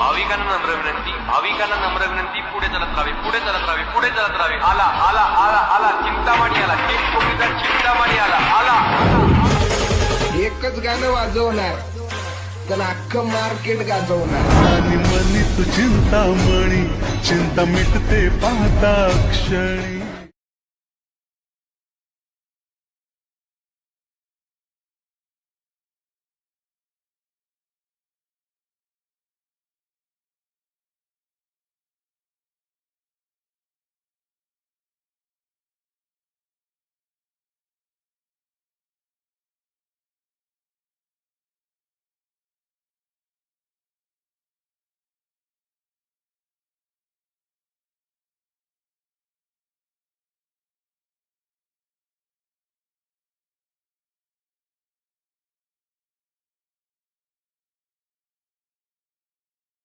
भाविकांना नम्र विनंती, भाविकांना नम्र विनंती, पुढे चलत राहावे, पुढे चलत राहावे, पुढे चलत राहावे. आला आला आला आला चिंतामणी आला, चिंतामणी चिंतामणी आला आला. एकच गाणं वाजवणार त्याला अख्खं मार्केट गाजवणार. आणि मनी तू चिंतामणी, चिंता मिटते पाहता क्षणी.